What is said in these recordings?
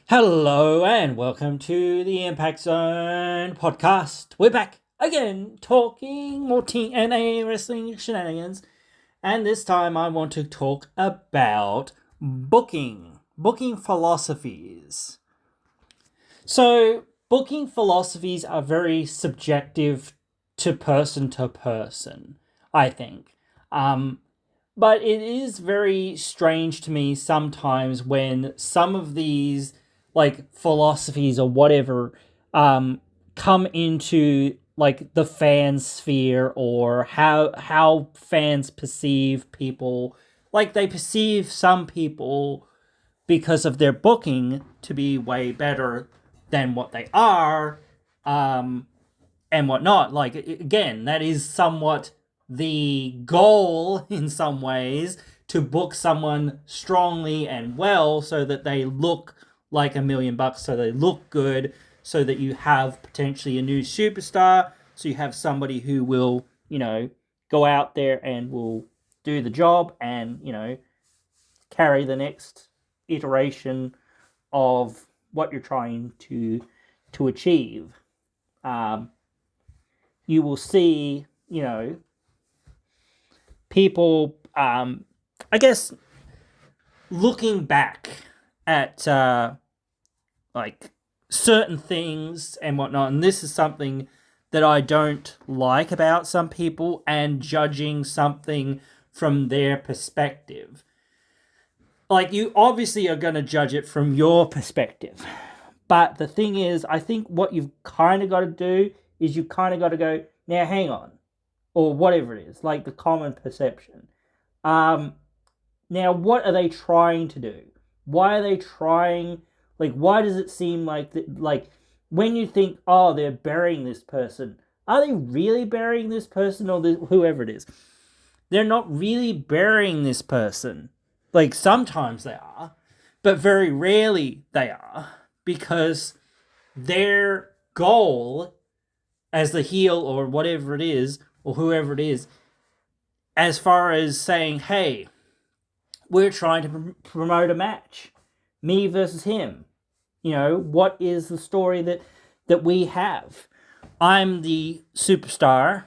Hello and welcome to the Impact Zone podcast. We're back again talking more TNA wrestling shenanigans, and this time I want to talk about booking philosophies. So, booking philosophies are very subjective to person, I think. But it is very strange to me sometimes when some of these like philosophies or whatever come into like the fan sphere, or how fans perceive people. Like they perceive some people because of their booking to be way better than what they are, and whatnot. Like, again, that is somewhat the goal in some ways, to book someone strongly and well so that they look like $1,000,000, so they look good, so that you have potentially a new superstar, so you have somebody who will, go out there and will do the job and, carry the next iteration of what you're trying to achieve. You will see, people, I guess, looking back at like certain things and whatnot, and this is something that I don't like about some people, and judging something from their perspective. Like, you obviously are going to judge it from your perspective. But the thing is, I think what you've kind of got to do is you've kind of got to go, now hang on, or whatever it is, like the common perception. Now, what are they trying to do? Why are they trying? Like, why does it seem like that? Like, when you think, oh, they're burying this person, are they really burying this person, or whoever it is? They're not really burying this person. Like, sometimes they are, but very rarely they are, because their goal as the heel or whatever it is, or whoever it is, as far as saying, hey, we're trying to promote a match, me versus him. What is the story that we have? I'm the superstar,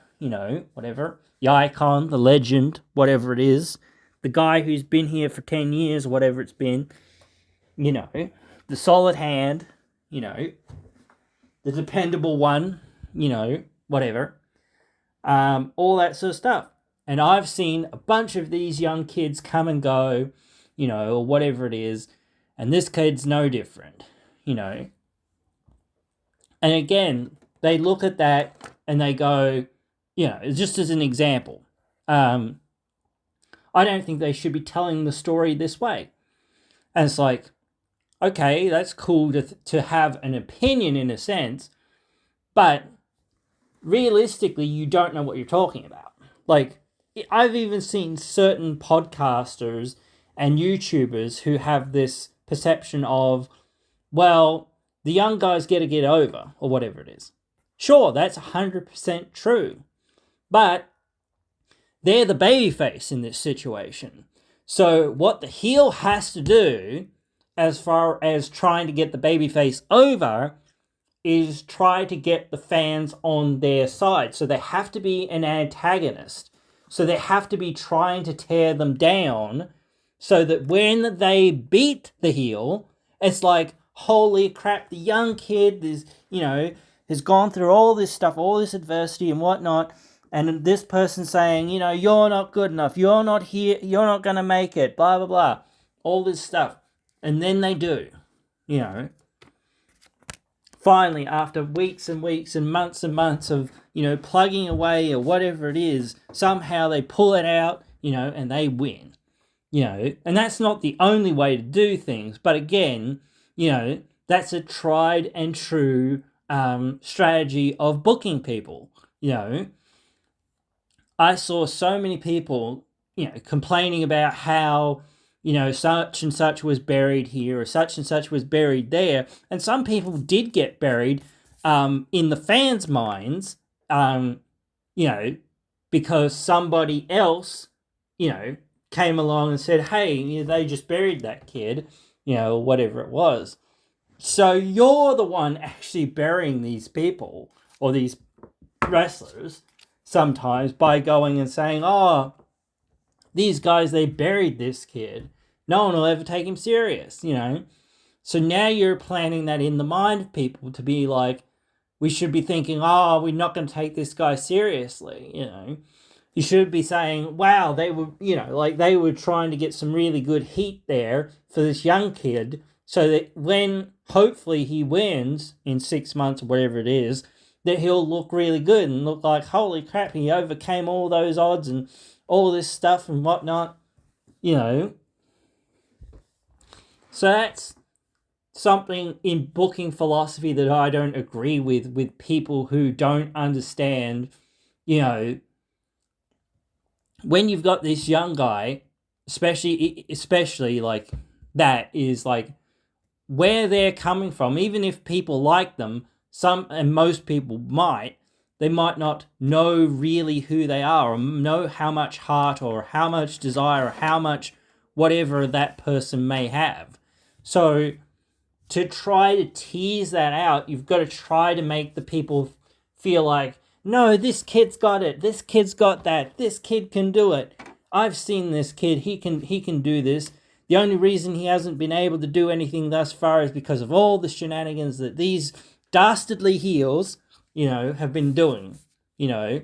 whatever, the icon, the legend, whatever it is, the guy who's been here for 10 years, whatever it's been, the solid hand, the dependable one, whatever, all that sort of stuff. And I've seen a bunch of these young kids come and go, or whatever it is, and this kid's no different, And again, they look at that and they go, just as an example, I don't think they should be telling the story this way. And it's like, okay, that's cool to have an opinion in a sense, but realistically, you don't know what you're talking about. Like, I've even seen certain podcasters and YouTubers who have this perception of, well, the young guys get to get over, or whatever it is. Sure, that's 100% true. But they're the babyface in this situation. So what the heel has to do, as far as trying to get the babyface over, is try to get the fans on their side. So they have to be an antagonist. So they have to be trying to tear them down, so that when they beat the heel, it's like, holy crap, the young kid is, has gone through all this stuff, all this adversity and whatnot, and this person saying, you're not good enough, you're not here, you're not going to make it, blah, blah, blah, all this stuff. And then they do, Finally, after weeks and weeks and months of, plugging away or whatever it is, somehow they pull it out, and they win. And that's not the only way to do things. But again, that's a tried and true strategy of booking people. I saw so many people, complaining about how, such and such was buried here, or such and such was buried there. And some people did get buried in the fans' minds, because somebody else, came along and said, hey, they just buried that kid, or whatever it was. So you're the one actually burying these people or these wrestlers sometimes by going and saying, oh, these guys, they buried this kid. No one will ever take him serious, you know? So now you're planting that in the mind of people to be like, we should be thinking, oh, we're not going to take this guy seriously, you know? You should be saying, wow, they were, you know, like they were trying to get some really good heat there for this young kid so that when hopefully he wins in 6 months or whatever it is, that he'll look really good and look like, holy crap, he overcame all those odds and all this stuff and whatnot, you know. So that's something in booking philosophy that I don't agree with people who don't understand, you know, when you've got this young guy, especially like that is like where they're coming from, even if people like them, some and most people might, they might not know really who they are or know how much heart or how much desire or how much whatever that person may have. So to try to tease that out, you've got to try to make the people feel like, no, this kid's got it. This kid's got that. This kid can do it. I've seen this kid. He can do this. The only reason he hasn't been able to do anything thus far is because of all the shenanigans that these dastardly heels, you know, have been doing. You know,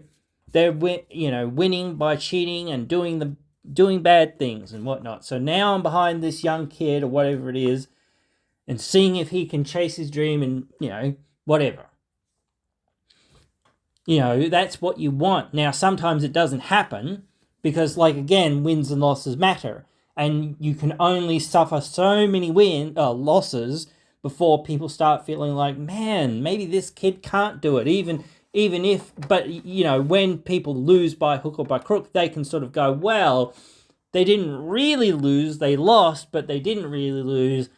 they're winning by cheating and doing bad things and whatnot. So now I'm behind this young kid or whatever it is, and seeing if he can chase his dream and, you know, whatever. You know, that's what you want. Now, sometimes it doesn't happen because, like, again, wins and losses matter. And you can only suffer so many losses before people start feeling like, man, maybe this kid can't do it. Even if, but, you know, when people lose by hook or by crook, they can sort of go, well, they didn't really lose. They lost, but they didn't really lose.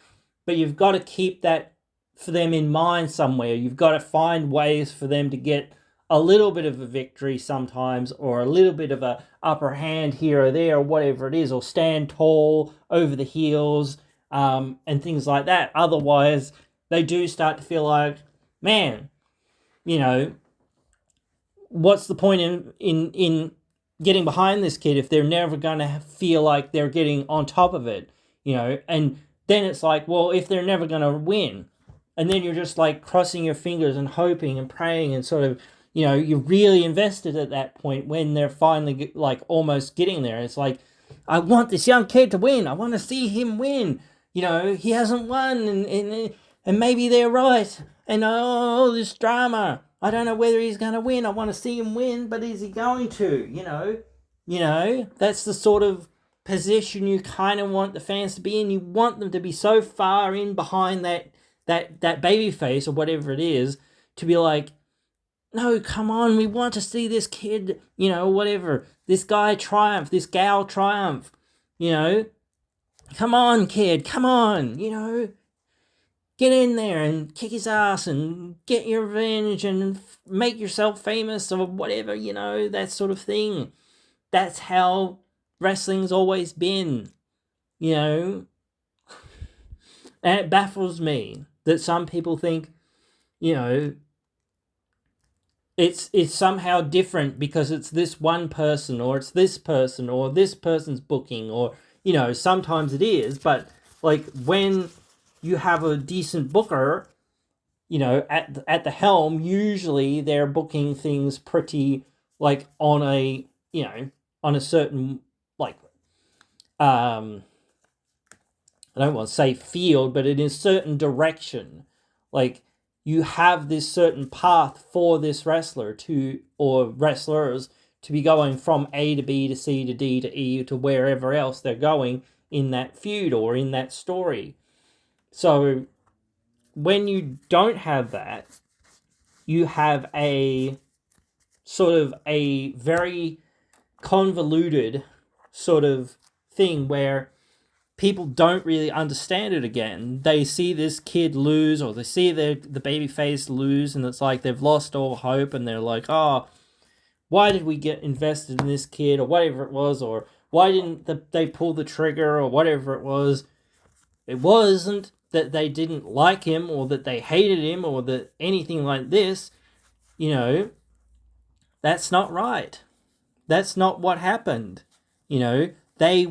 But you've got to keep that for them in mind somewhere. You've got to find ways for them to get a little bit of a victory sometimes, or a little bit of a upper hand here or there, or whatever it is, or stand tall over the heels, and things like that. Otherwise, they do start to feel like, man, you know, what's the point in getting behind this kid if they're never going to feel like they're getting on top of it, you know? And then it's like, well, if they're never going to win, and then you're just like crossing your fingers and hoping and praying and sort of, you know, you're really invested at that point when they're finally like almost getting there. It's like, I want this young kid to win. I want to see him win. You know, he hasn't won, and maybe they're right. And oh, this drama. I don't know whether he's going to win. I want to see him win, but is he going to? You know, that's the sort of position you kind of want the fans to be in. You want them to be so far in behind that baby face or whatever it is to be like, no, come on, we want to see this kid, you know, whatever, this guy triumph, this gal triumph, you know, come on, kid, come on, you know, get in there and kick his ass and get your revenge and make yourself famous or whatever, you know, that sort of thing. That's how wrestling's always been, you know, and it baffles me that some people think, you know, it's somehow different because it's this one person or it's this person or this person's booking, or, you know, sometimes it is, but like when you have a decent booker, you know, at the helm, usually they're booking things pretty like on a, you know, on a certain like I don't want to say field, but in a certain direction. Like you have this certain path for this wrestler to, or wrestlers, to be going from A to B to C to D to E to wherever else they're going in that feud or in that story. So when you don't have that, you have a sort of a very convoluted sort of thing where people don't really understand it again. They see this kid lose, or they see the baby face lose, and it's like they've lost all hope, and they're like, oh, why did we get invested in this kid, or whatever it was, or why didn't they pull the trigger, or whatever it was. It wasn't that they didn't like him or that they hated him or that anything like this, that's not right. That's not what happened. They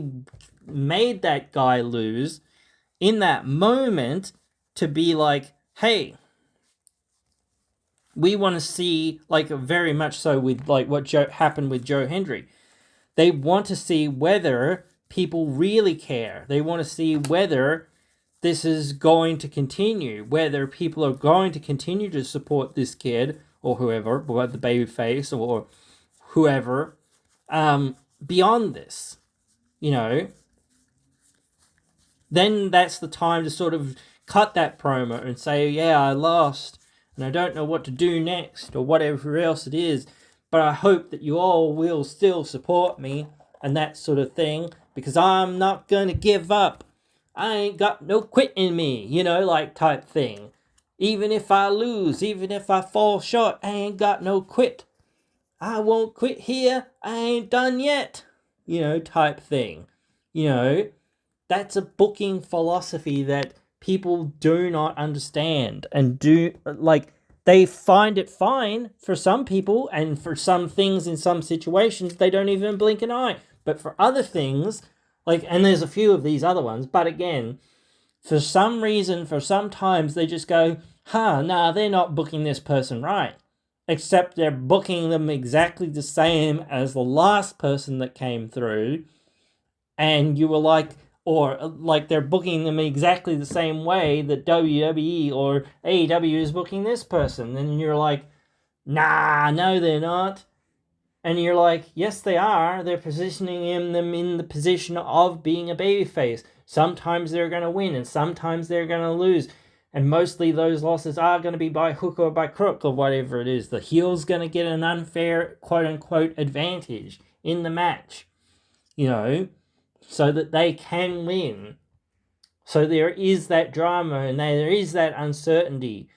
made that guy lose in that moment to be like, hey, we want to see, like, very much so with like what happened with Joe Hendry. They want to see whether people really care. They want to see whether this is going to continue, whether people are going to continue to support this kid or whoever, or the baby face or whoever, beyond this, then that's the time to sort of cut that promo and say, yeah, I lost and I don't know what to do next or whatever else it is, but I hope that you all will still support me and that sort of thing, because I'm not going to give up. I ain't got no quit in me, like type thing. Even if I lose, even if I fall short, I ain't got no quit. I won't quit here. I ain't done yet, type thing. That's a booking philosophy that people do not understand and they find it fine for some people, and for some things in some situations, they don't even blink an eye. But for other things, and there's a few of these other ones, but again, for some reason, for some times, they just go, they're not booking this person right. Except they're booking them exactly the same as the last person that came through. And you were like, or like they're booking them exactly the same way that WWE or AEW is booking this person. And you're like, no, they're not. And you're like, yes, they are. They're positioning them in the position of being a babyface. Sometimes they're going to win and sometimes they're going to lose. And mostly those losses are going to be by hook or by crook or whatever it is. The heel's going to get an unfair, quote-unquote, advantage in the match, so that they can win. So there is that drama and there is that uncertainty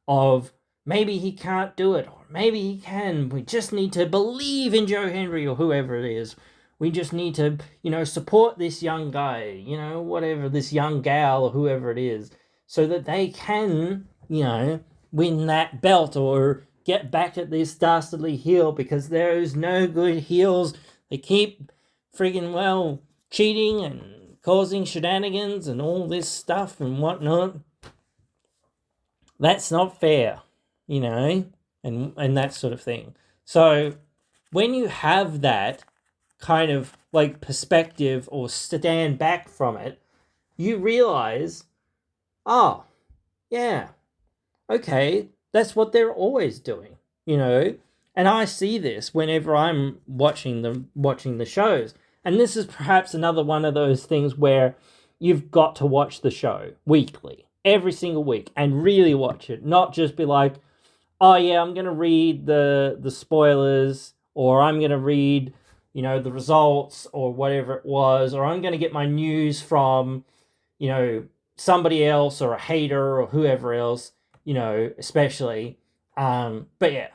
of maybe he can't do it or maybe he can. We just need to believe in Joe Hendry or whoever it is. We just need to, support this young guy, whatever, this young gal or whoever it is, so that they can, win that belt or get back at this dastardly heel, because there's no good heels. They keep friggin', cheating and causing shenanigans and all this stuff and whatnot. That's not fair, and that sort of thing. So when you have that kind of perspective or stand back from it, you realize, oh, yeah, okay, that's what they're always doing, And I see this whenever I'm watching the shows. And this is perhaps another one of those things where you've got to watch the show weekly, every single week, and really watch it. Not just be like, oh yeah, I'm going to read the spoilers, or I'm going to read, the results or whatever it was, or I'm going to get my news from, somebody else or a hater or whoever else, especially. But yeah,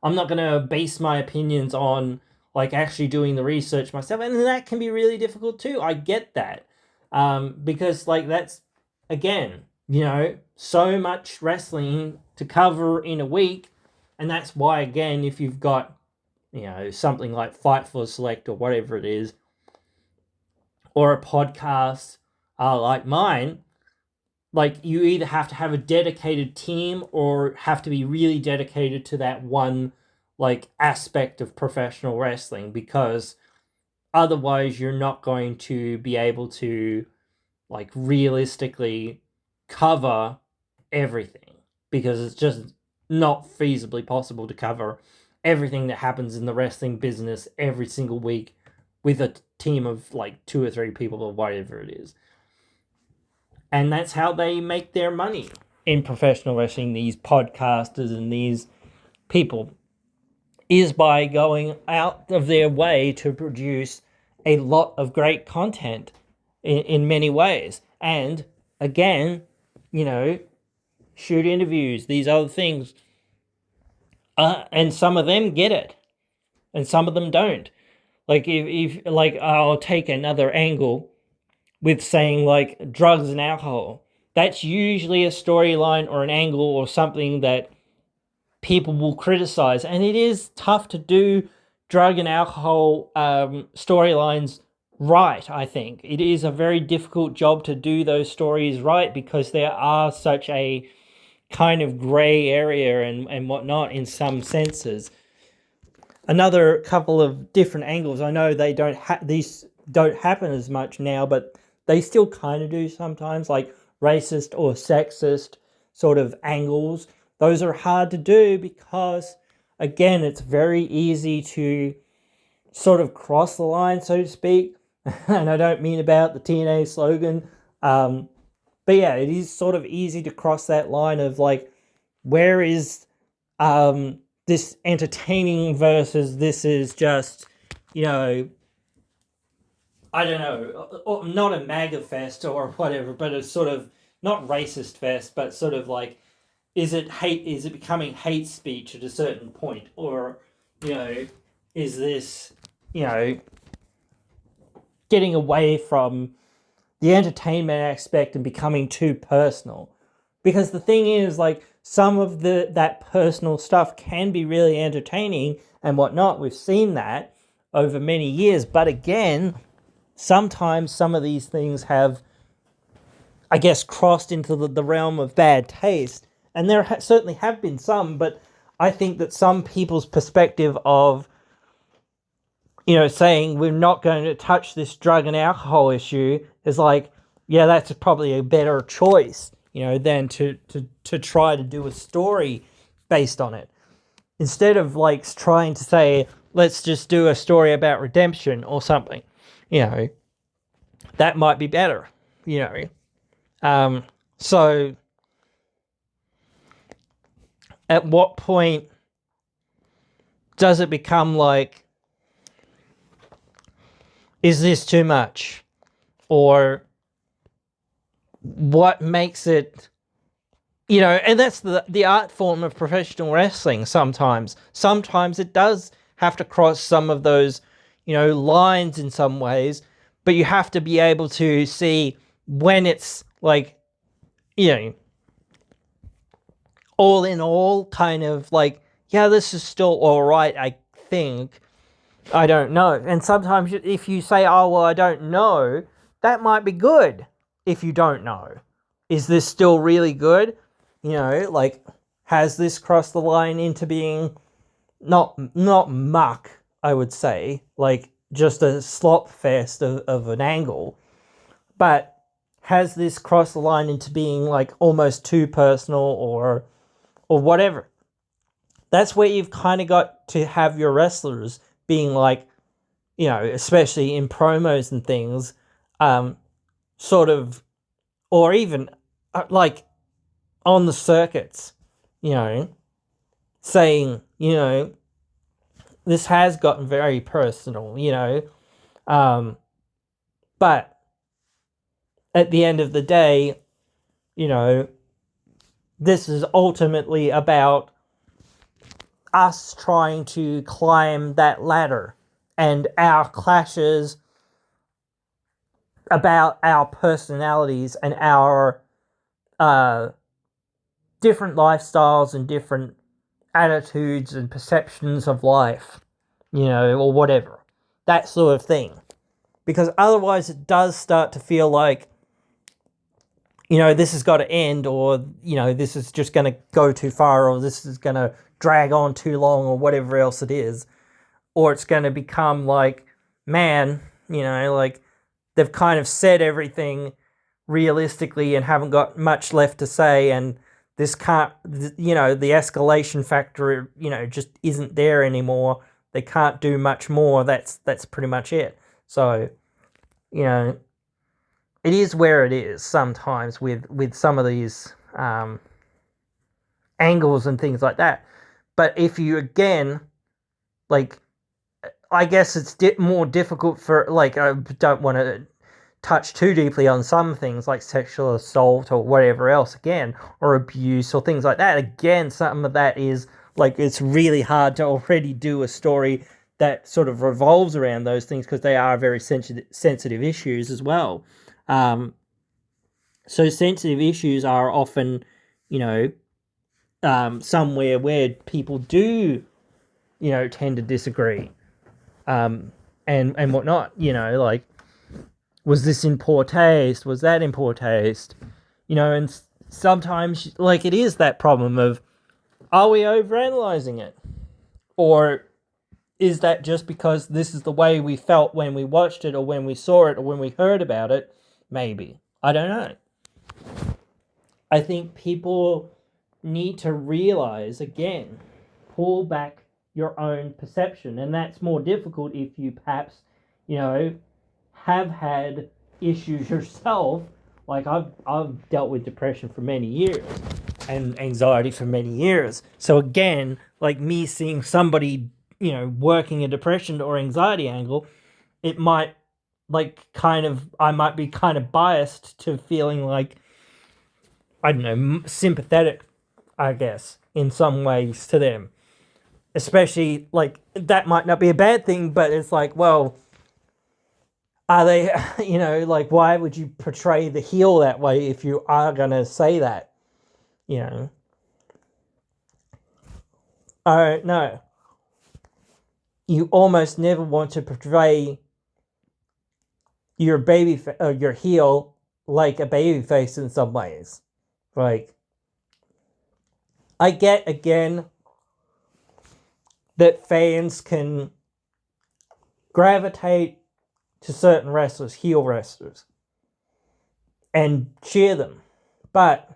I'm not going to base my opinions on actually doing the research myself, and that can be really difficult too. I get that, because that's, again, so much wrestling to cover in a week, and that's why, again, if you've got something like Fightful Select or whatever it is, or a podcast like mine, you either have to have a dedicated team or have to be really dedicated to that one aspect of professional wrestling, because otherwise you're not going to be able to realistically cover everything, because it's just not feasibly possible to cover everything that happens in the wrestling business every single week with a team of 2 or 3 people or whatever it is. And that's how they make their money in professional wrestling, these podcasters and these people, is by going out of their way to produce a lot of great content in many ways. And again, shoot interviews, these other things. And some of them get it, and some of them don't. If I'll take another angle with saying like drugs and alcohol. That's usually a storyline or an angle or something that people will criticize, and it is tough to do drug and alcohol storylines right. I think it is a very difficult job to do those stories right because there are such a kind of gray area and whatnot in some senses. Another couple of different angles. I know these don't happen as much now, but they still kind of do sometimes, like racist or sexist sort of angles. Those are hard to do because, again, it's very easy to sort of cross the line, so to speak. And I don't mean about the TNA slogan. But yeah, it is sort of easy to cross that line of like, where is this entertaining versus this is just, you know, I don't know, not a MAGA fest or whatever, but it's sort of not racist fest, but sort of like, is it hate? Is it becoming hate speech at a certain point, or you know, is this, you know, getting away from the entertainment aspect and becoming too personal? Because the thing is, like, some of that personal stuff can be really entertaining and whatnot. We've seen that over many years, but again, sometimes some of these things have, I guess, crossed into the realm of bad taste. And there certainly have been some, but I think that some people's perspective of, you know, saying we're not going to touch this drug and alcohol issue is like, yeah, that's probably a better choice, you know, than to try to do a story based on it. Instead of like trying to say, let's just do a story about redemption or something, you know, that might be better, you know. So at what point does it become like, is this too much? Or what makes it, you know, and that's the art form of professional wrestling sometimes. Sometimes it does have to cross some of those, you know, lines in some ways, but you have to be able to see when it's like, you know, all in all, kind of like, yeah, this is still all right, I think. I don't know. And sometimes if you say, oh, well, I don't know, that might be good if you don't know. Is this still really good? You know, like, has this crossed the line into being not muck, I would say, like just a slop fest of an angle, but has this crossed the line into being like almost too personal or whatever? That's where you've kind of got to have your wrestlers being like, you know, especially in promos and things, sort of, or even like on the circuits, you know, saying, you know, this has gotten very personal, you know, but at the end of the day, you know, this is ultimately about us trying to climb that ladder and our clashes about our personalities and our different lifestyles and different attitudes and perceptions of life, you know, or whatever. That sort of thing. Because otherwise it does start to feel like, you know, this has got to end, or, you know, this is just going to go too far, or this is going to drag on too long, or whatever else it is. Or it's going to become like, man, you know, like they've kind of said everything realistically and haven't got much left to say, and this can't, you know, the escalation factor, you know, just isn't there anymore. They can't do much more. That's pretty much it. So, you know, it is where it is sometimes with some of these angles and things like that. But if you, again, like, I guess it's more difficult for, like, I don't want to touch too deeply on some things like sexual assault or whatever else, again, or abuse or things like that. Again, some of that is, like, it's really hard to already do a story that sort of revolves around those things because they are very sensitive issues as well. So sensitive issues are often, you know, somewhere where people do, tend to disagree, and whatnot. Like, was this in poor taste? Was that in poor taste? And sometimes, like, it is that problem of, are we overanalyzing it? Or is that just because this is the way we felt when we watched it, or when we saw it, or when we heard about it? Maybe. I don't know. I think people need to realize, again, pull back your own perception. And that's more difficult if you perhaps, have had issues yourself. Like, I've dealt with depression for many years and anxiety for many years. So again, like me seeing somebody, working a depression or anxiety angle, it might, I might be kind of biased to feeling like, I don't know, sympathetic, I guess, in some ways to them. Especially, like, that might not be a bad thing, but it's like, well, are they, like, why would you portray the heel that way if you are going to say that? I don't know. You almost never want to portray your your heel like a baby face in some ways. Like, I get, again, that fans can gravitate to certain wrestlers, heel wrestlers, and cheer them. But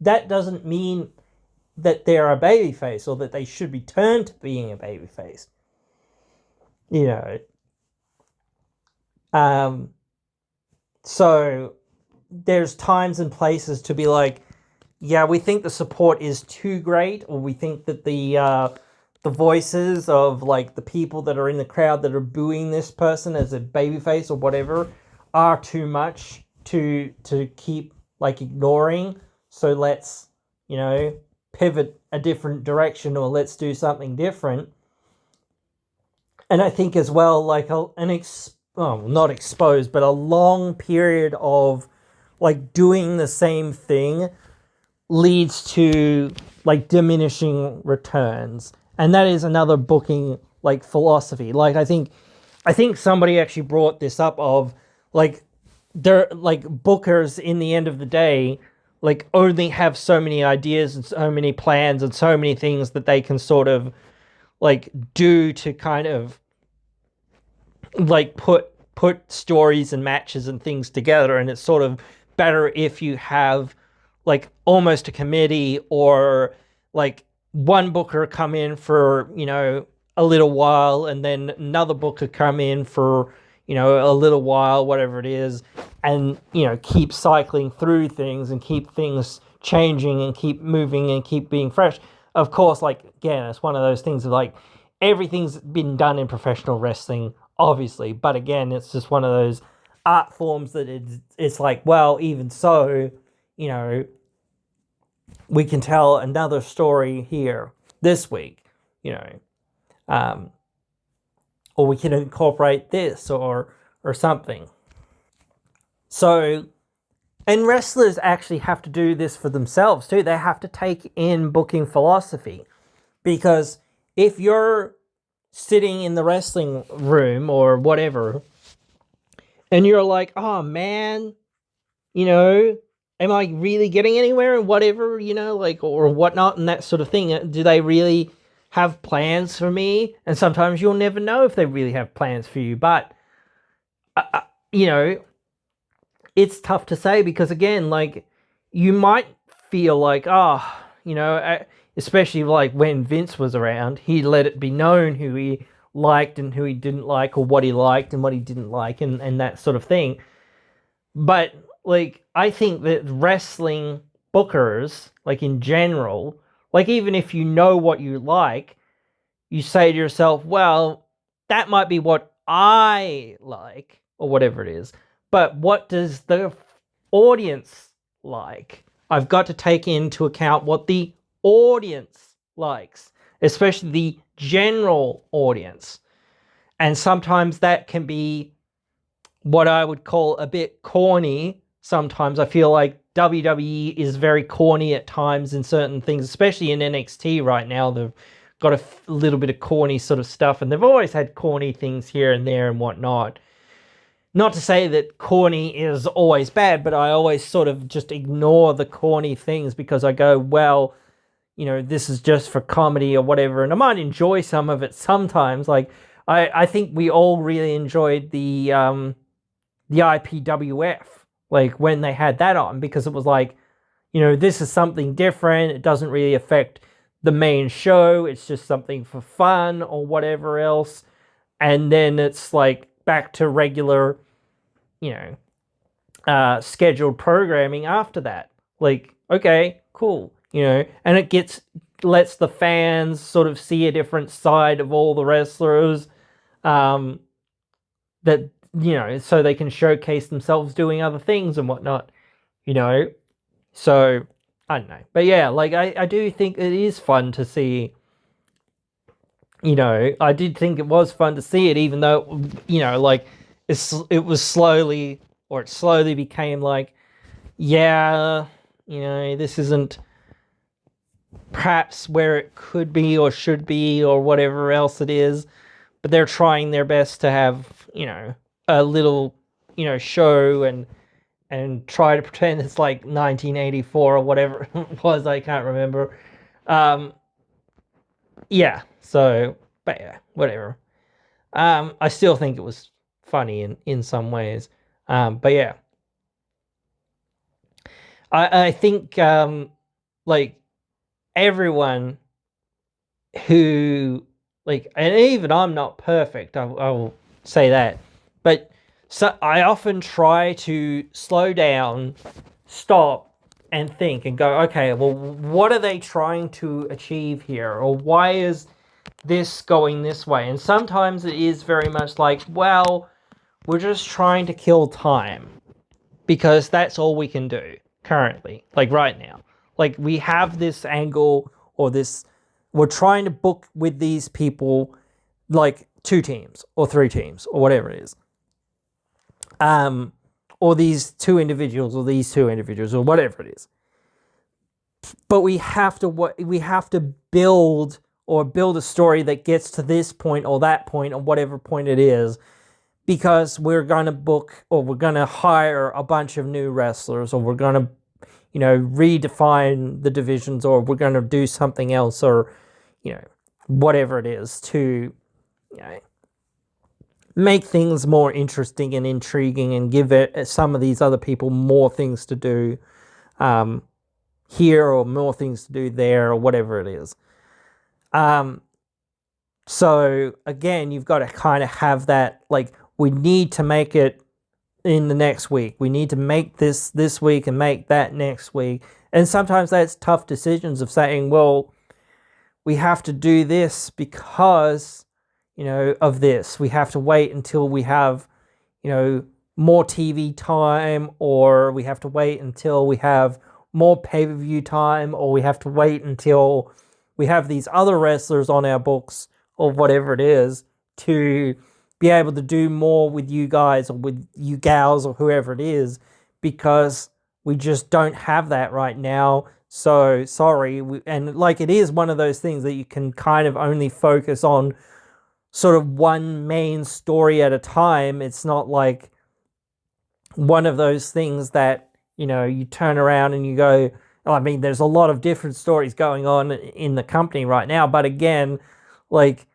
that doesn't mean that they're a babyface, or that they should be turned to being a babyface. So there's times and places to be like, yeah, we think the support is too great, or we think that the voices of, like, the people that are in the crowd that are booing this person as a babyface or whatever are too much to keep, like, ignoring. So let's, pivot a different direction, or let's do something different. And I think as well, like, not exposed, but a long period of, like, doing the same thing leads to, like, diminishing returns. And that is another booking, like, philosophy. Like, I think somebody actually brought this up of, like, they're, like, bookers in the end of the day, like, only have so many ideas and so many plans and so many things that they can sort of, like, do to kind of, like, put stories and matches and things together. And it's sort of better if you have, like, almost a committee, or, like, one booker come in for, a little while, and then another booker come in for, a little while, whatever it is, and, keep cycling through things and keep things changing and keep moving and keep being fresh. Of course, like, again, it's one of those things of, like, everything's been done in professional wrestling, obviously, but again, it's just one of those art forms that it's like, well, even so, we can tell another story here this week, or we can incorporate this or something. So, and wrestlers actually have to do this for themselves too. They have to take in booking philosophy, because if you're sitting in the wrestling room or whatever, and you're like, oh man, am I really getting anywhere and whatever, like, or whatnot, and that sort of thing. Do they really have plans for me? And sometimes you'll never know if they really have plans for you. But, it's tough to say, because, again, like, you might feel like, especially, like, when Vince was around, he let it be known who he liked and who he didn't like, or what he liked and what he didn't like, and that sort of thing. But, like, I think that wrestling bookers, like, in general, like, even if you know what you like, you say to yourself, well, that might be what I like, or whatever it is, but what does the audience like? I've got to take into account what the audience likes, especially the general audience. And sometimes that can be what I would call a bit corny sometimes. I feel like WWE is very corny at times in certain things, especially in NXT right now. They've got a little bit of corny sort of stuff, and they've always had corny things here and there and whatnot. Not to say that corny is always bad, but I always sort of just ignore the corny things because I go, well, this is just for comedy or whatever, and I might enjoy some of it sometimes. Like, I think we all really enjoyed the IPWF, like when they had that on, because it was like, this is something different. It doesn't really affect the main show. It's just something for fun or whatever else. And then it's like back to regular, scheduled programming after that. Like, okay, cool, and it lets the fans sort of see a different side of all the wrestlers, that, so they can showcase themselves doing other things and whatnot, so I don't know. But yeah, like I do think it is fun to see, I did think it was fun to see it, even though, like it slowly became like, yeah, this isn't perhaps where it could be or should be or whatever else it is, but they're trying their best to have, a little, show and try to pretend it's like 1984 or whatever it was. I can't remember. Yeah, so, but yeah, whatever. I still think it was funny in some ways. But yeah, I think, like, everyone who, like, and even I'm not perfect, I will say that, but so I often try to slow down, stop, and think and go, okay, well, what are they trying to achieve here? Or why is this going this way? And sometimes it is very much like, well, we're just trying to kill time because that's all we can do currently, like right now. Like, we have this angle or this, we're trying to book with these people, like 2 teams or 3 teams or whatever it is. Or these 2 individuals or these 2 individuals or whatever it is. But we have to build a story that gets to this point or that point or whatever point it is, because we're going to book or we're going to hire a bunch of new wrestlers, or we're going to, redefine the divisions, or we're going to do something else, or, whatever it is to, make things more interesting and intriguing and give some of these other people more things to do here or more things to do there or whatever it is. So again, you've got to kind of have that, like, we need to make it in the next week. We need to make this week and make that next week. And sometimes that's tough decisions of saying, well, we have to do this because, of this. We have to wait until we have, more TV time, or we have to wait until we have more pay-per-view time, or we have to wait until we have these other wrestlers on our books or whatever it is to be able to do more with you guys or with you gals or whoever it is, because we just don't have that right now. So sorry. And like, it is one of those things that you can kind of only focus on sort of one main story at a time. It's not like one of those things that, you turn around and you go, I mean, there's a lot of different stories going on in the company right now, but again, like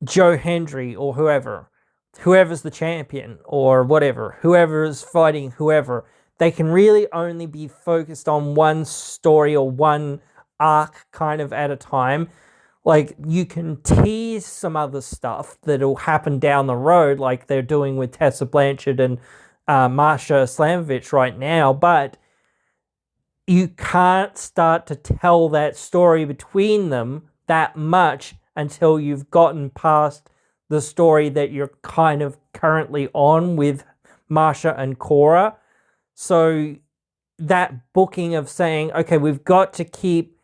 Joe Hendry or whoever's the champion or whatever, whoever's fighting whoever, they can really only be focused on one story or one arc kind of at a time. Like, you can tease some other stuff that'll happen down the road, like they're doing with Tessa Blanchard and Marsha Slamovich right now, but you can't start to tell that story between them that much until you've gotten past the story that you're kind of currently on with Marsha and Cora. So that booking of saying, okay, we've got to keep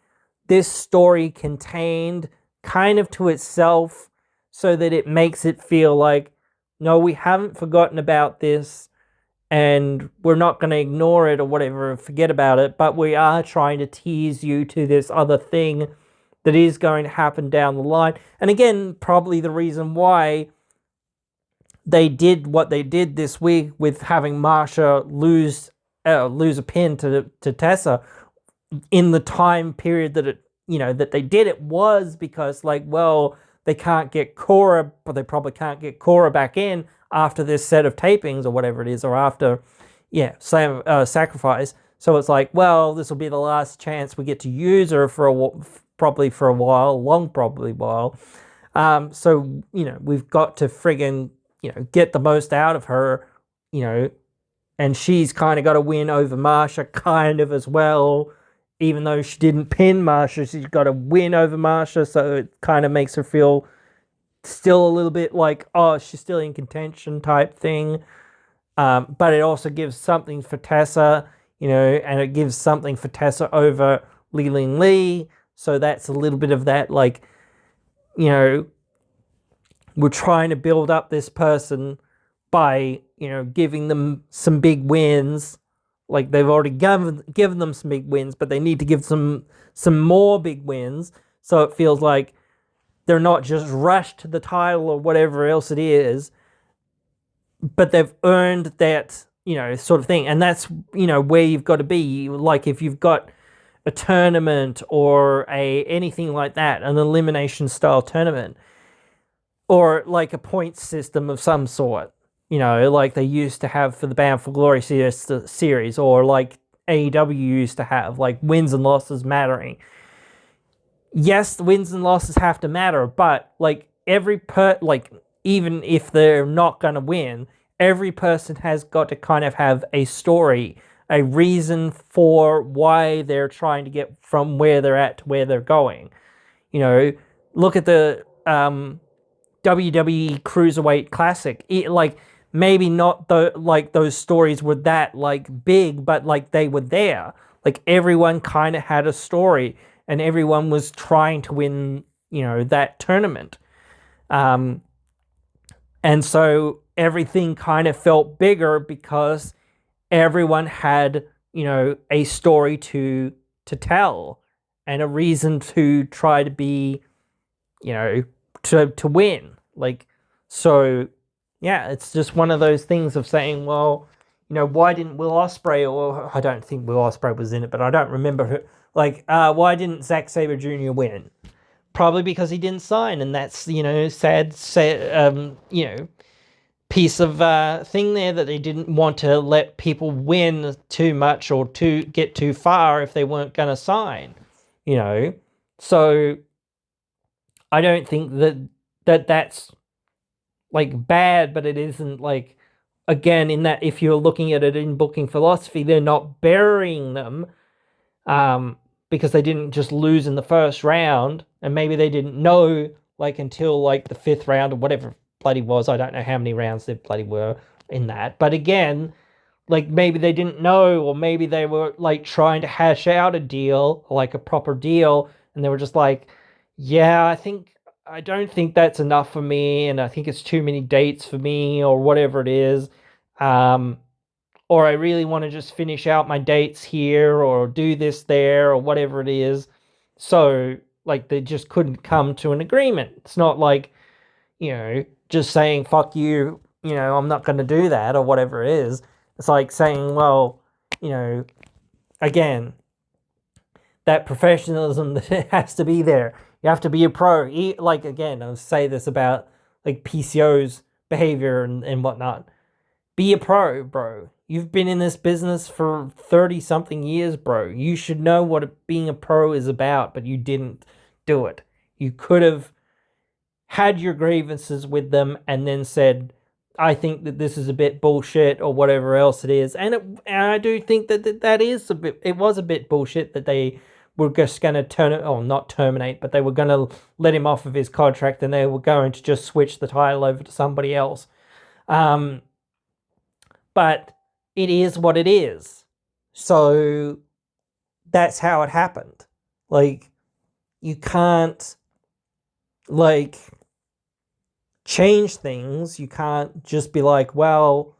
this story contained kind of to itself so that it makes it feel like no, we haven't forgotten about this, and we're not going to ignore it or whatever, forget about it, but we are trying to tease you to this other thing that is going to happen down the line. And again, probably the reason why they did what they did this week with having Marsha lose a pin to Tessa in the time period that that they did it, was because, like, well, they can't get Cora, but they probably can't get Cora back in after this set of tapings or whatever it is, or after Sacrifice. So it's like, well, this will be the last chance we get to use her probably for a while, probably while. So we've got to friggin' get the most out of her, and she's kind of got to win over Marsha kind of as well. Even though she didn't pin Marsha, she's got to win over Marsha, so it kind of makes her feel still a little bit like, oh, she's still in contention type thing. But it also gives something for Tessa, and it gives something for Tessa over Li-Ling Lee. So that's a little bit of that, like, we're trying to build up this person by, giving them some big wins. Like, they've already given them some big wins, but they need to give some more big wins. So it feels like they're not just rushed to the title or whatever else it is, but they've earned that, sort of thing. And that's, where you've got to be. Like, if you've got a tournament or anything like that, an elimination style tournament, or like a point system of some sort, like they used to have for the Bound for Glory series, or like AEW used to have, like wins and losses mattering. Yes, the wins and losses have to matter, but like even if they're not going to win, every person has got to kind of have a story, a reason for why they're trying to get from where they're at to where they're going. Look at the WWE Cruiserweight Classic. Like, maybe not those stories were that like big, but like they were there. Like, everyone kind of had a story, and everyone was trying to win, that tournament. And so everything kind of felt bigger because everyone had, a story to tell and a reason to try to be, to win. Like, so yeah, it's just one of those things of saying, well, why didn't Will Ospreay, or I don't think Will Ospreay was in it, but I don't remember who, like, why didn't Zack Sabre Jr. win? Probably because he didn't sign, and that's, sad, piece of thing there, that they didn't want to let people win too much or to get too far if they weren't going to sign, So I don't think that's like bad, but it isn't like, again, in that if you're looking at it in booking philosophy, they're not burying them because they didn't just lose in the first round, and maybe they didn't know like until like the fifth round or whatever bloody was. I don't know how many rounds there bloody were in that, but again, like, maybe they didn't know, or maybe they were like trying to hash out a deal, like a proper deal, and they were just like, yeah, I don't think that's enough for me, and I think it's too many dates for me, or whatever it is. Or I really want to just finish out my dates here, or do this there, or whatever it is. So, like, they just couldn't come to an agreement. It's not like, just saying, fuck you, I'm not going to do that, or whatever it is. It's like saying, well, again, that professionalism that has to be there. You have to be a pro. Like, again, I'll say this about like PCO's behavior and whatnot. Be a pro, bro. You've been in this business for 30 something years, bro. You should know what being a pro is about, but you didn't do it. You could have had your grievances with them and then said, I think that this is a bit bullshit, or whatever else it is. And I do think that is a bit, it was a bit bullshit that they were just going to not terminate, but they were going to let him off of his contract, and they were going to just switch the title over to somebody else. But it is what it is. So that's how it happened. Like, you can't, like, change things. You can't just be like, well,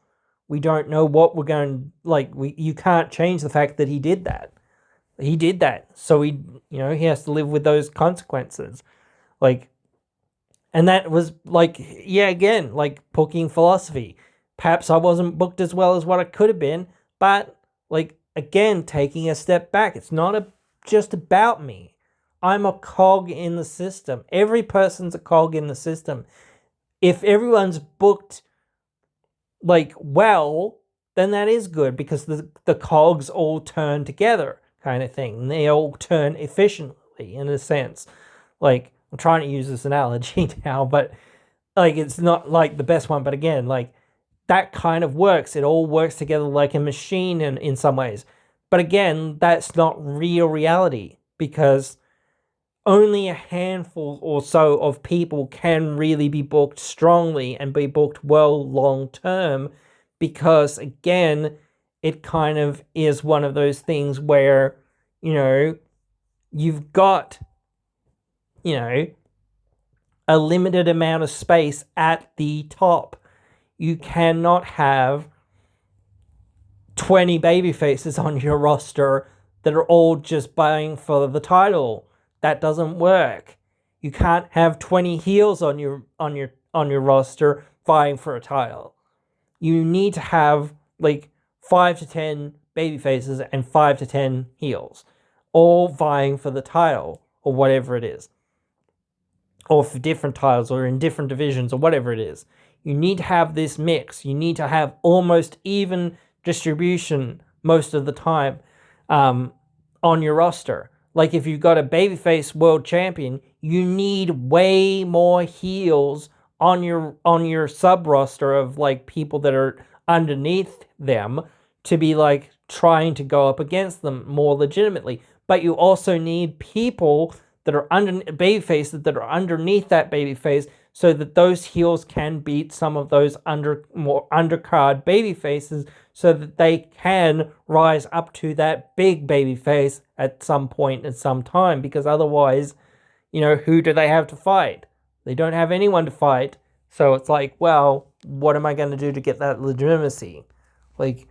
we don't know what we're going like. You can't change the fact that he did that. He did that, so he has to live with those consequences. Like, and that was like, yeah, again, like booking philosophy. Perhaps I wasn't booked as well as what I could have been, but like again, taking a step back, it's not just about me. I'm a cog in the system. Every person's a cog in the system. If everyone's booked like well, then that is good because the cogs all turn together, kind of thing. And they all turn efficiently in a sense. Like, I'm trying to use this analogy now, but like it's not like the best one, but again, like that kind of works. It all works together like a machine in some ways. But again, that's not real reality because only a handful or so of people can really be booked strongly and be booked well long term because, again, it kind of is one of those things where, you've got, a limited amount of space at the top. You cannot have 20 baby faces on your roster that are all just buying for the title. That doesn't work. You can't have 20 heels on your roster vying for a title. You need to have like 5 to 10 baby faces and 5 to 10 heels, all vying for the title or whatever it is, or for different titles or in different divisions or whatever it is. You need to have this mix. You need to have almost even distribution most of the time on your roster. Like if you've got a babyface world champion, you need way more heels on your sub roster of like people that are underneath them to be like trying to go up against them more legitimately. But you also need people that are babyfaces that are underneath that babyface so that those heels can beat some of those more undercard babyfaces so that they can rise up to that big babyface at some point at some time, because otherwise, who do they have to fight? They don't have anyone to fight. So it's like, well, what am I going to do to get that legitimacy? Like,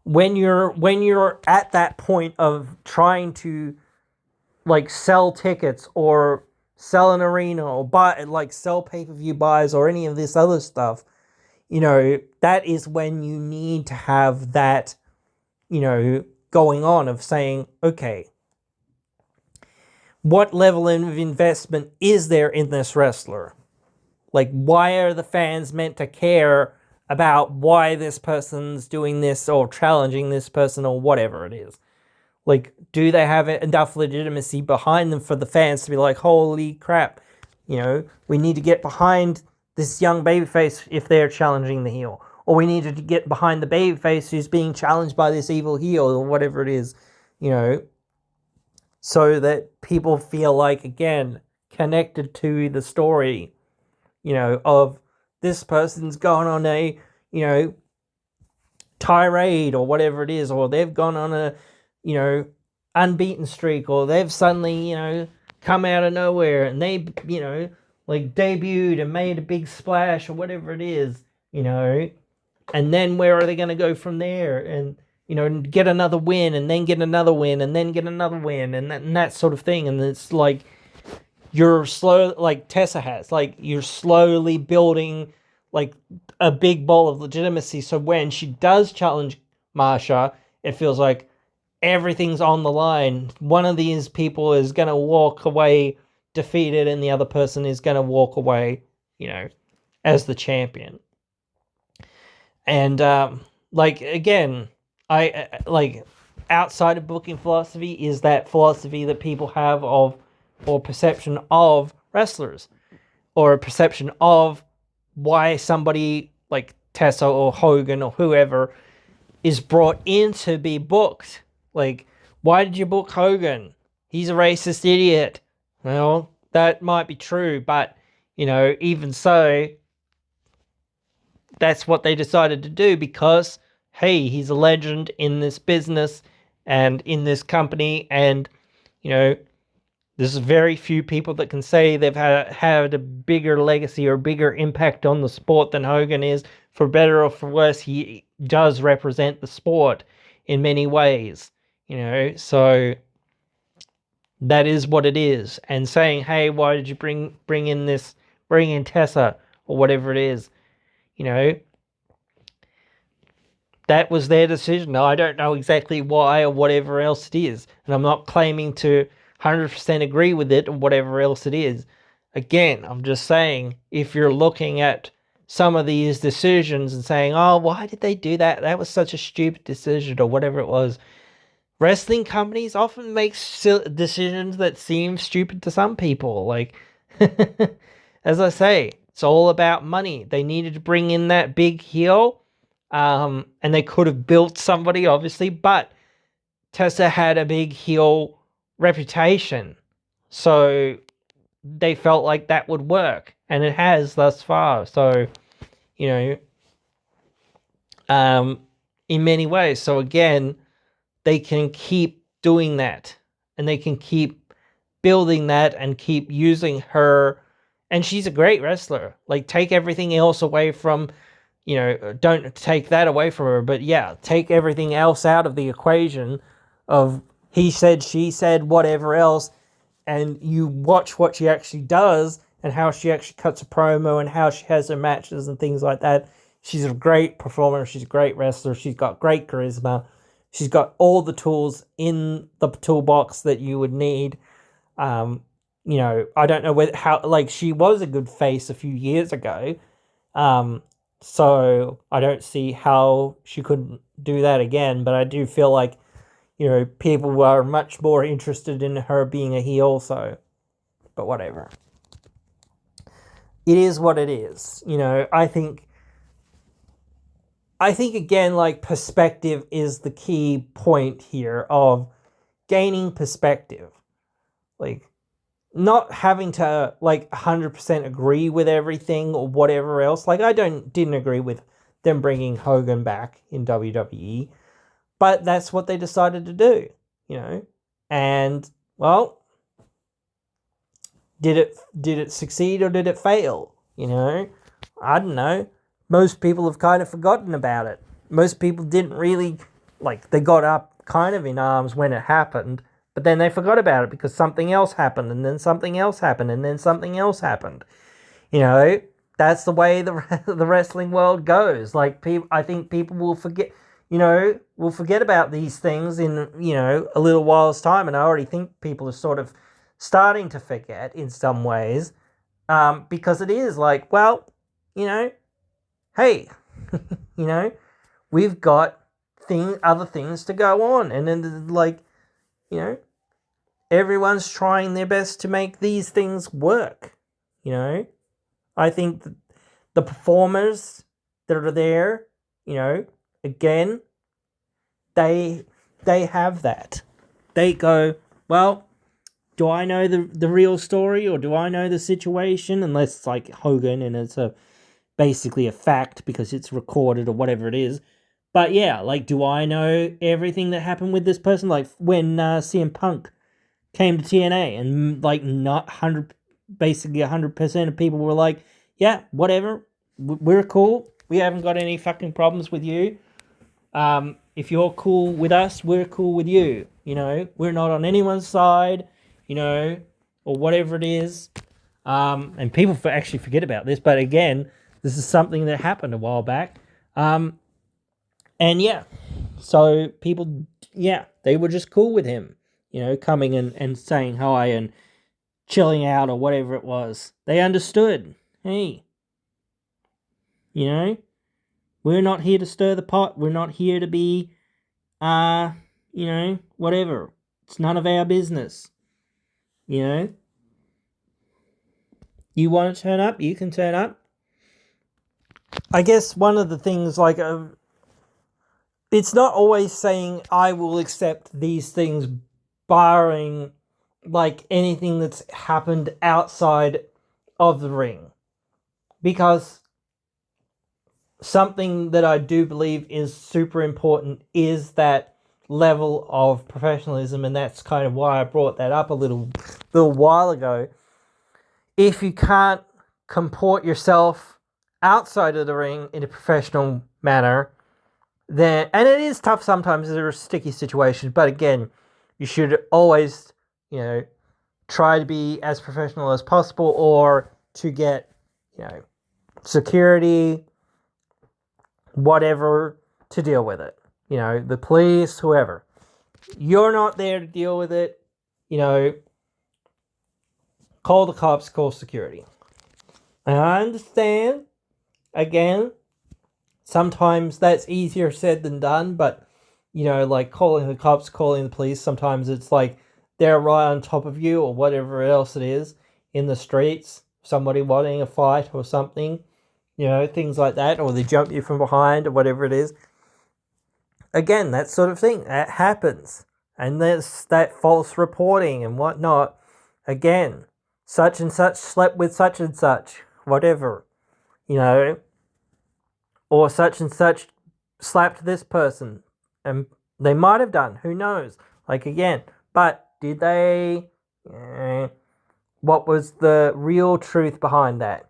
when you're at that point of trying to like sell tickets or sell an arena or buy like sell pay-per-view buys or any of this other stuff, that is when you need to have that, going on of saying, okay, what level of investment is there in this wrestler? Like, why are the fans meant to care about why this person's doing this or challenging this person or whatever it is? Like, do they have enough legitimacy behind them for the fans to be like, holy crap, we need to get behind this young babyface if they're challenging the heel. Or we need to get behind the babyface who's being challenged by this evil heel or whatever it is, so that people feel like, again, connected to the story, of this person's gone on a, tirade or whatever it is, or they've gone on a, unbeaten streak, or they've suddenly, come out of nowhere and they, like debuted and made a big splash or whatever it is, and then where are they going to go from there? And, get another win and then get another win and then get another win and that sort of thing. And it's like, you're slow, like Tessa has, like you're slowly building like a big ball of legitimacy. So when she does challenge Marsha, it feels like everything's on the line. One of these people is going to walk away defeated and the other person is going to walk away, as the champion. And, like, again, I like outside of booking philosophy is that philosophy that people have of, or perception of wrestlers, or a perception of why somebody like Tessa or Hogan or whoever is brought in to be booked. Like, why did you book Hogan? He's a racist idiot. Well, that might be true, but, even so, that's what they decided to do because, hey, he's a legend in this business and in this company, and, There's very few people that can say they've had a bigger legacy or bigger impact on the sport than Hogan is. For better or for worse, he does represent the sport in many ways, so that is what it is. And saying, hey, why did you bring in Tessa or whatever it is, that was their decision. I don't know exactly why or whatever else it is. And I'm not claiming to 100% agree with it or whatever else it is. Again, I'm just saying, if you're looking at some of these decisions and saying, oh, why did they do that? That was such a stupid decision or whatever it was. Wrestling companies often make decisions that seem stupid to some people. Like, as I say, it's all about money. They needed to bring in that big heel. And they could have built somebody, obviously, but Tessa had a big heel reputation. So they felt like that would work. And it has thus far. So, in many ways. So again, they can keep doing that. And they can keep building that and keep using her. And she's a great wrestler. Like, take everything else away from... don't take that away from her, but yeah, take everything else out of the equation of he said, she said, whatever else, and you watch what she actually does and how she actually cuts a promo and how she has her matches and things like that. She's a great performer. She's a great wrestler. She's got great charisma. She's got all the tools in the toolbox that you would need. I don't know she was a good face a few years ago. So I don't see how she couldn't do that again, but I do feel like, people were much more interested in her being a heel, but whatever. It is what it is. I think again, like, perspective is the key point here of gaining perspective. Like, not having to 100% agree with everything or whatever else. Like, I didn't agree with them bringing Hogan back in WWE, but that's what they decided to do, and well, did it succeed or did it fail? I don't know. Most people have kind of forgotten about it. Most people didn't really they got up kind of in arms when it happened. But then they forgot about it because something else happened, and then something else happened, and then something else happened. That's the way the wrestling world goes. I think people will forget, about these things in, a little while's time. And I already think people are sort of starting to forget in some ways, because it is hey, we've got other things to go on. And then, everyone's trying their best to make these things work. I think the performers that are there, again, they have that. They go, well, do I know the real story or do I know the situation? Unless it's like Hogan and it's basically a fact because it's recorded or whatever it is. But yeah, do I know everything that happened with this person? Like when CM Punk came to TNA and not 100% of people were like, yeah, whatever, we're cool. We haven't got any fucking problems with you. If you're cool with us, we're cool with you. We're not on anyone's side, or whatever it is. And people actually forget about this, but again, this is something that happened a while back. And yeah, so people, yeah, they were just cool with him. Coming and saying hi and chilling out or whatever it was. They understood. Hey, we're not here to stir the pot. We're not here to be, whatever. It's none of our business. You want to turn up, you can turn up. I guess one of the things, it's not always saying I will accept these things barring anything that's happened outside of the ring. Because something that I do believe is super important is that level of professionalism, and that's kind of why I brought that up a little while ago. If you can't comport yourself outside of the ring in a professional manner, then, and it is tough sometimes, there are sticky situations, but again, you should always, try to be as professional as possible, or to get, security, whatever, to deal with it. The police, whoever. You're not there to deal with it, call the cops, call security. And I understand, again, sometimes that's easier said than done, but, like calling the cops, calling the police, sometimes it's like they're right on top of you or whatever else it is in the streets, somebody wanting a fight or something, things like that, or they jump you from behind or whatever it is. Again, that sort of thing, that happens. And there's that false reporting and whatnot. Again, such and such slept with such and such, whatever, or such and such slapped this person, and they might have done, who knows, like, again, but did they, what was the real truth behind that,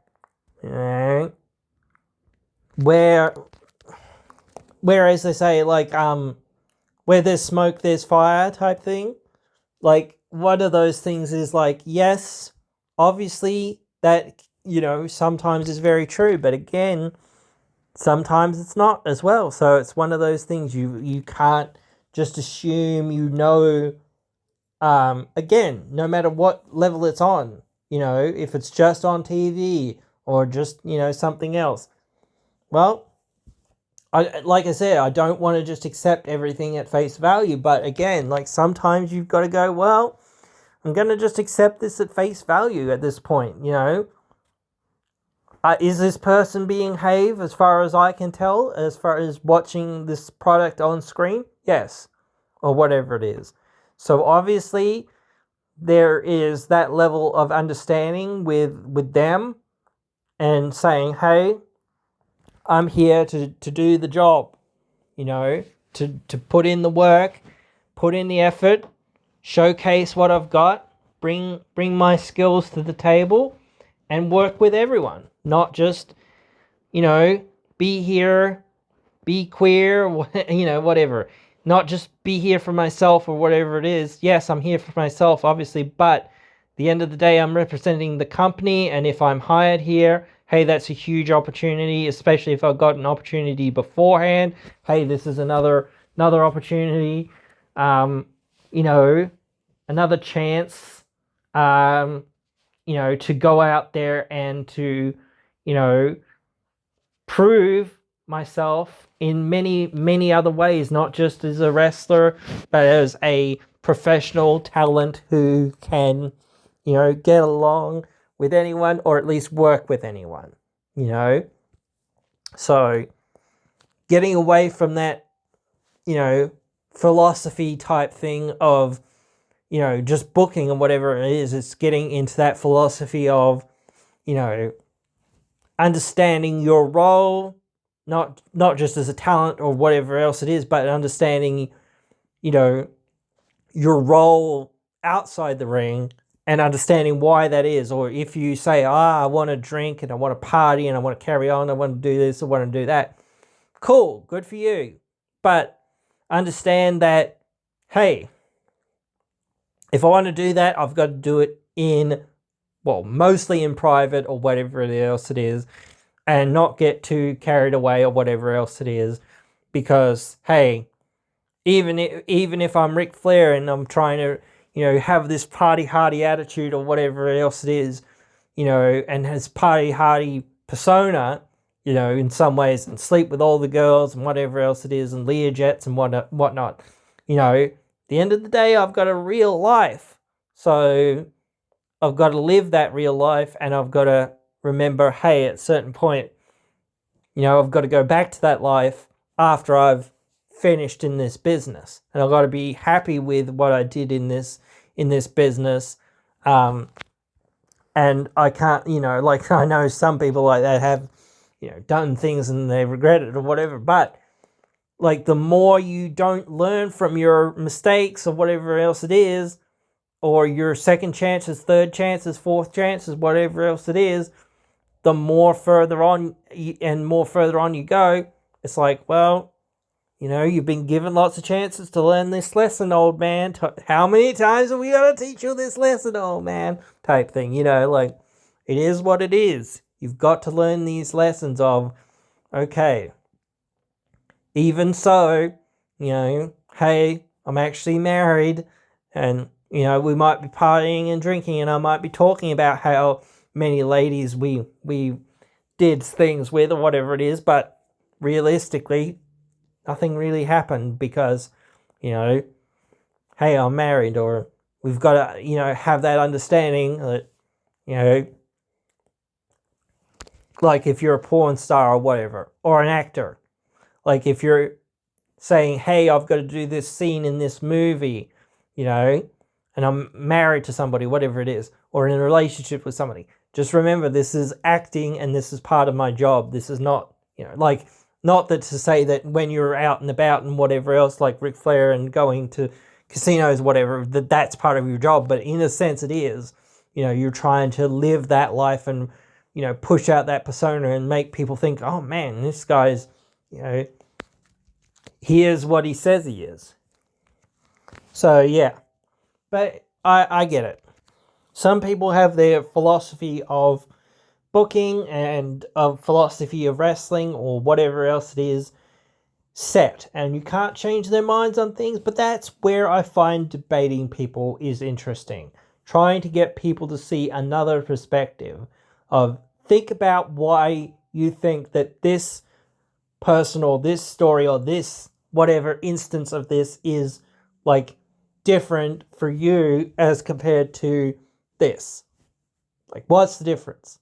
whereas they say, like, where there's smoke there's fire type thing. Like, one of those things is like, yes, obviously that, sometimes is very true, but again, sometimes it's not as well. So it's one of those things you can't just assume, again, no matter what level it's on, if it's just on TV or just, something else. Well, like I said, I don't want to just accept everything at face value, but again, like, sometimes you've got to go, well, I'm going to just accept this at face value at this point, is this person being behave as far as I can tell, as far as watching this product on screen? Yes. Or whatever it is. So obviously there is that level of understanding with them, and saying, hey, I'm here to do the job, to put in the work, put in the effort, showcase what I've got, bring my skills to the table, and work with everyone. Not just, be here, be queer, whatever. Not just be here for myself or whatever it is. Yes, I'm here for myself, obviously, but at the end of the day, I'm representing the company, and if I'm hired here, hey, that's a huge opportunity, especially if I've got an opportunity beforehand. Hey, this is another opportunity, another chance, to go out there and to, prove myself in many, many other ways, not just as a wrestler, but as a professional talent who can, get along with anyone, or at least work with anyone, So getting away from that, philosophy type thing of, just booking and whatever it is, it's getting into that philosophy of, understanding your role, not just as a talent or whatever else it is, but understanding, your role outside the ring, and understanding why that is. Or if you say, I want to drink and I want to party and I want to carry on, I want to do this, I want to do that. Cool, good for you. But understand that, hey, if I want to do that, I've got to do it mostly in private or whatever else it is, and not get too carried away or whatever else it is. Because, hey, even if I'm Ric Flair and I'm trying to, have this party-hardy attitude or whatever else it is, and has party-hardy persona, in some ways, and sleep with all the girls and whatever else it is, and Learjets and whatnot, at the end of the day, I've got a real life. So I've got to live that real life, and I've got to remember, hey, at a certain point, I've got to go back to that life after I've finished in this business, and I've got to be happy with what I did in this business. And I can't, like, I know some people like that have, done things and they regret it or whatever, but like the more you don't learn from your mistakes or whatever else it is, or your second chances, third chances, fourth chances, whatever else it is, the more further on you go, it's like, well, you've been given lots of chances to learn this lesson, old man. How many times are we going to teach you this lesson, old man? Type thing, like, it is what it is. You've got to learn these lessons of, okay, even so, hey, I'm actually married, and, we might be partying and drinking, and I might be talking about how many ladies we did things with or whatever it is, but realistically, nothing really happened because, hey, I'm married, or we've got to, have that understanding that, like if you're a porn star or whatever, or an actor, like if you're saying, hey, I've got to do this scene in this movie, and I'm married to somebody, whatever it is, or in a relationship with somebody. Just remember, this is acting and this is part of my job. This is not, like, not that to say that when you're out and about and whatever else, like Ric Flair and going to casinos, whatever, that's part of your job. But in a sense, it is. You're trying to live that life and, push out that persona and make people think, oh man, this guy's, he is what he says he is. So, yeah. But I get it. Some people have their philosophy of booking and of philosophy of wrestling or whatever else it is set, and you can't change their minds on things, but that's where I find debating people is interesting. Trying to get people to see another perspective of, think about why you think that this person or this story or this whatever instance of this is like different for you as compared to this. Like, what's the difference?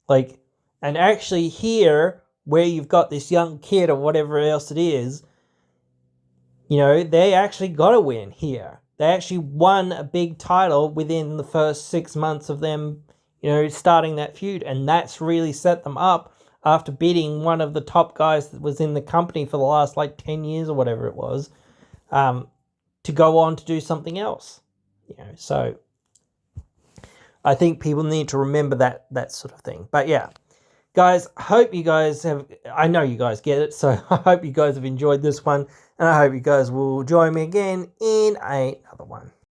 Like, and actually here, where you've got this young kid or whatever else it is, they actually got a win here. They actually won a big title within the first 6 months of them, starting that feud. And that's really set them up after beating one of the top guys that was in the company for the last, 10 years or whatever it was, to go on to do something else. So I think people need to remember that sort of thing. But yeah, guys, I know you guys get it, so I hope you guys have enjoyed this one, and I hope you guys will join me again in another one.